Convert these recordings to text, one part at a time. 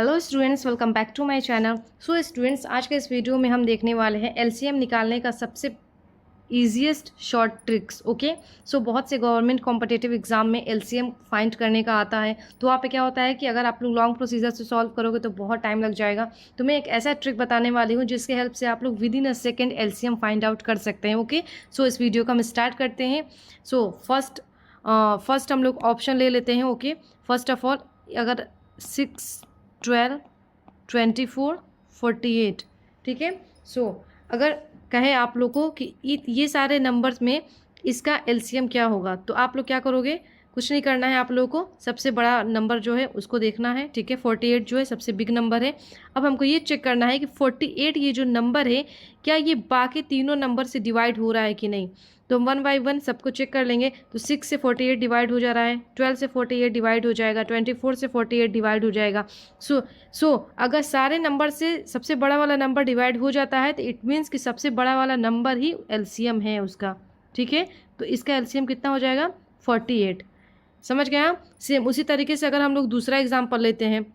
Hello students, welcome back to my channel. So students, आज के इस वीडियो में हम देखने वाले हैं एलसीएम निकालने का सबसे ईजीएस्ट शॉर्ट ट्रिक्स। ओके, सो बहुत से गवर्नमेंट कॉम्पिटिटिव एग्जाम में एलसीएम फाइंड करने का आता है। तो वहाँ पे क्या होता है कि अगर आप लोग लॉन्ग प्रोसीजर से सॉल्व करोगे तो बहुत टाइम लग जाएगा। तो मैं एक ऐसा ट्रिक बताने वाली हूँ जिसके हेल्प से आप लोग with in a second LCM find out कर सकते हैं। ओके, सो इस वीडियो को हम स्टार्ट करते हैं। सो फर्स्ट हम लोग ऑप्शन ले लेते हैं। ओके, फर्स्ट ऑफ ऑल, अगर 6, 12, 24, 48, ठीक है। सो अगर कहे आप लोग को कि ये सारे नंबर्स में इसका एलसीएम क्या होगा, तो आप लोग क्या करोगे, कुछ नहीं करना है आप लोगों को। सबसे बड़ा नंबर जो है उसको देखना है, ठीक है। 48 जो है सबसे बिग नंबर है। अब हमको ये चेक करना है कि 48 ये जो नंबर है क्या ये बाकी तीनों नंबर से डिवाइड हो रहा है कि नहीं। तो हम 1 बाय 1 सबको चेक कर लेंगे। तो 6 से 48 डिवाइड हो जा रहा है, 12 से 48 डिवाइड हो जाएगा, 24 से 48 डिवाइड हो जाएगा। सो अगर सारे नंबर से सबसे बड़ा वाला नंबर डिवाइड हो जाता है तो इट मीन्स कि सबसे बड़ा वाला नंबर ही एलसीएम है उसका, ठीक है। तो इसका एलसीएम कितना हो जाएगा, 48। समझ गए आप। सेम उसी तरीके से अगर हम लोग दूसरा एग्जाम्पल लेते हैं,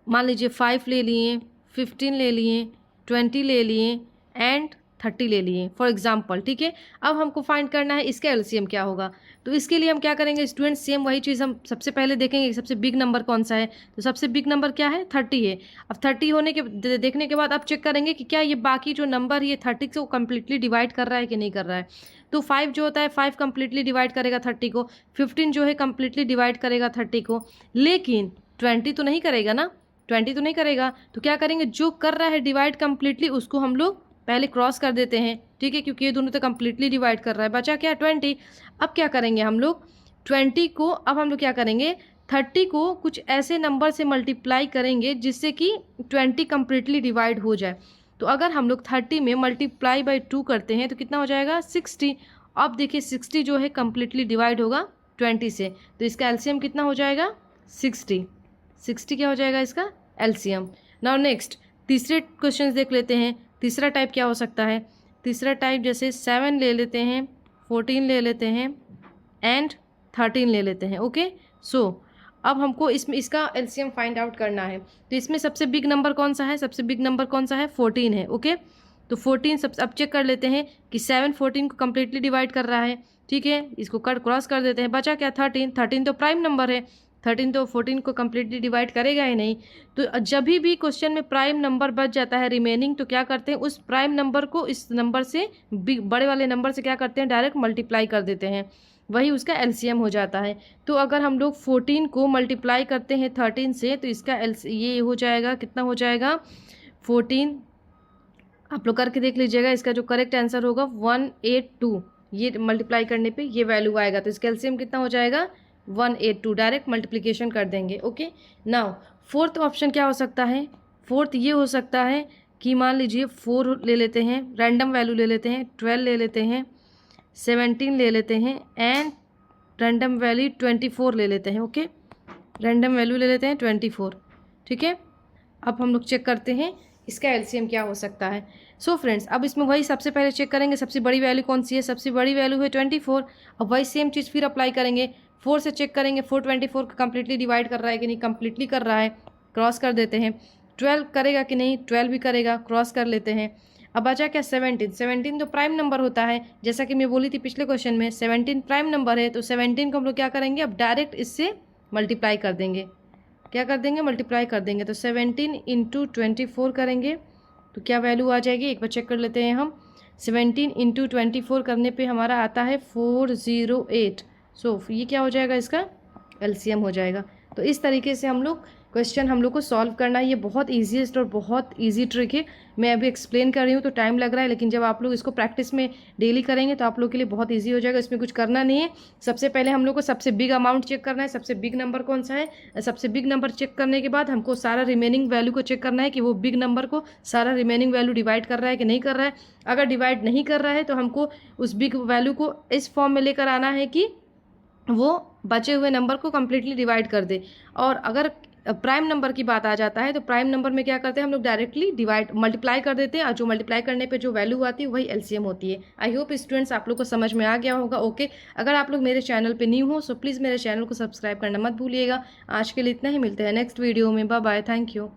मान लीजिए 5 ले लिए, 15 ले लिए, 20 ले लिए एंड 30 ले लिए फॉर एग्जाम्पल, ठीक है। अब हमको फाइंड करना है इसका एलसीएम क्या होगा। तो इसके लिए हम क्या करेंगे स्टूडेंट, सेम वही चीज़ हम सबसे पहले देखेंगे कि सबसे बिग नंबर कौन सा है। तो सबसे बिग नंबर क्या है, 30 है। अब 30 होने के देखने के बाद अब चेक करेंगे कि क्या ये बाकी जो नंबर ये 30 को कम्प्लीटली डिवाइड कर रहा है कि नहीं कर रहा है। तो 5 जो होता है 5 कम्प्लीटली डिवाइड करेगा 30 को, 15 जो है कम्प्लीटली डिवाइड करेगा 30 को, लेकिन 20 तो नहीं करेगा ना, 20 तो नहीं करेगा। तो क्या करेंगे, जो कर रहा है डिवाइड कम्प्लीटली उसको हम लोग पहले क्रॉस कर देते हैं, ठीक है, क्योंकि ये दोनों तो कम्प्लीटली डिवाइड कर रहा है। बचा क्या, 20। अब क्या करेंगे हम लोग 20 को, अब हम लोग क्या करेंगे 30 को कुछ ऐसे नंबर से मल्टीप्लाई करेंगे जिससे कि 20 कम्प्लीटली डिवाइड हो जाए। तो अगर हम लोग 30 में मल्टीप्लाई बाई 2 करते हैं तो कितना हो जाएगा, 60। अब देखिए 60 जो है कम्प्लीटली डिवाइड होगा 20 से, तो इसका एलसीएम कितना हो जाएगा, 60। 60 क्या हो जाएगा इसका एलसीएम। नाउ नेक्स्ट तीसरे क्वेश्चन देख लेते हैं। तीसरा टाइप क्या हो सकता है, तीसरा टाइप जैसे 7 ले लेते हैं, 14 ले लेते हैं एंड 13 ले लेते हैं। ओके, सो अब हमको इसमें इसका एलसीएम फाइंड आउट करना है। तो इसमें सबसे बिग नंबर कौन सा है, सबसे बिग नंबर कौन सा है, 14 है। ओके, तो 14 सब अब चेक कर लेते हैं कि 7 14 को कम्प्लीटली डिवाइड कर रहा है, ठीक है। इसको कट क्रॉस कर देते हैं, बचा क्या, 13। 13 तो प्राइम नंबर है, 13 तो 14 को कम्प्लीटली डिवाइड करेगा ही नहीं। तो जब भी क्वेश्चन में प्राइम नंबर बच जाता है रिमेनिंग, तो क्या करते हैं उस प्राइम नंबर को इस नंबर से बड़े वाले नंबर से क्या करते हैं, डायरेक्ट मल्टीप्लाई कर देते हैं, वही उसका एलसीएम हो जाता है। तो अगर हम लोग 14 को मल्टीप्लाई करते हैं 13 से तो इसका ये हो जाएगा, कितना हो जाएगा, 14। आप लोग करके देख लीजिएगा, इसका जो करेक्ट आंसर होगा 182, ये मल्टीप्लाई करने पे ये वैल्यू आएगा। तो इसका एलसीएम कितना हो जाएगा, 182। डायरेक्ट मल्टीप्लिकेशन कर देंगे। ओके, नाउ फोर्थ ऑप्शन क्या हो सकता है, फोर्थ ये हो सकता है कि मान लीजिए 4 ले लेते हैं, रैंडम वैल्यू ले लेते हैं, 12 ले लेते हैं, 17 ले लेते हैं एंड रैंडम वैल्यू 24 ले लेते हैं। ओके, रैंडम वैल्यू ले लेते हैं 24, ठीक है। अब हम लोग चेक करते हैं इसका एलसीएम क्या हो सकता है। सो फ्रेंड्स, अब इसमें वही सबसे पहले चेक करेंगे सबसे बड़ी वैल्यू कौन सी है, सबसे बड़ी वैल्यू है 24। अब वही सेम चीज़ फिर अप्लाई करेंगे, 4 से चेक करेंगे 4 24 को कम्प्लीटली डिवाइड कर रहा है कि नहीं, कम्प्लीटली कर रहा है, क्रॉस कर देते हैं। 12 करेगा कि नहीं, 12 भी करेगा, क्रॉस कर लेते हैं। अब बचा क्या, 17। 17 तो प्राइम नंबर होता है, जैसा कि मैं बोली थी पिछले क्वेश्चन में 17 प्राइम नंबर है। तो 17 को हम लोग क्या करेंगे, अब डायरेक्ट इससे मल्टीप्लाई कर देंगे, क्या कर देंगे, मल्टीप्लाई कर देंगे। तो 17 इंटू 24 करेंगे तो क्या वैल्यू आ जाएगी, एक बार चेक कर लेते हैं हम। 17 इंटू 24 करने पे हमारा आता है 408। सो ये क्या हो जाएगा, इसका एलसीएम हो जाएगा। तो इस तरीके से हम लोग क्वेश्चन हम लोग को सॉल्व करना है। ये बहुत ईजीएस्ट और बहुत ईजी ट्रिक है। मैं अभी एक्सप्लेन कर रही हूँ तो टाइम लग रहा है, लेकिन जब आप लोग इसको प्रैक्टिस में डेली करेंगे तो आप लोग के लिए बहुत ईजी हो जाएगा। इसमें कुछ करना नहीं है। सबसे पहले हम लोग को सबसे बिग अमाउंट चेक करना है, सबसे बिग नंबर कौन सा है। सबसे बिग नंबर चेक करने के बाद हमको सारा रिमेनिंग वैल्यू को चेक करना है कि वो बिग नंबर को सारा रिमेनिंग वैल्यू डिवाइड कर रहा है कि नहीं कर रहा है। अगर डिवाइड नहीं कर रहा है तो हमको उस बिग वैल्यू को इस फॉर्म में लेकर आना है कि वो बचे हुए नंबर को कम्प्लीटली डिवाइड कर दे। और अगर प्राइम नंबर की बात आ जाता है तो प्राइम नंबर में क्या करते हैं हम लोग डायरेक्टली डिवाइड मल्टीप्लाई कर देते हैं और जो मल्टीप्लाई करने पे जो वैल्यू आती है वही एलसीएम होती है। आई होप स्टूडेंट्स आप लोग को समझ में आ गया होगा। ओके, अगर आप लोग मेरे चैनल पे न्यू हो सो प्लीज़ मेरे चैनल को सब्सक्राइब करना मत भूलिएगा। आज के लिए इतना ही, मिलते हैं नेक्स्ट वीडियो में। Bye bye, thank you.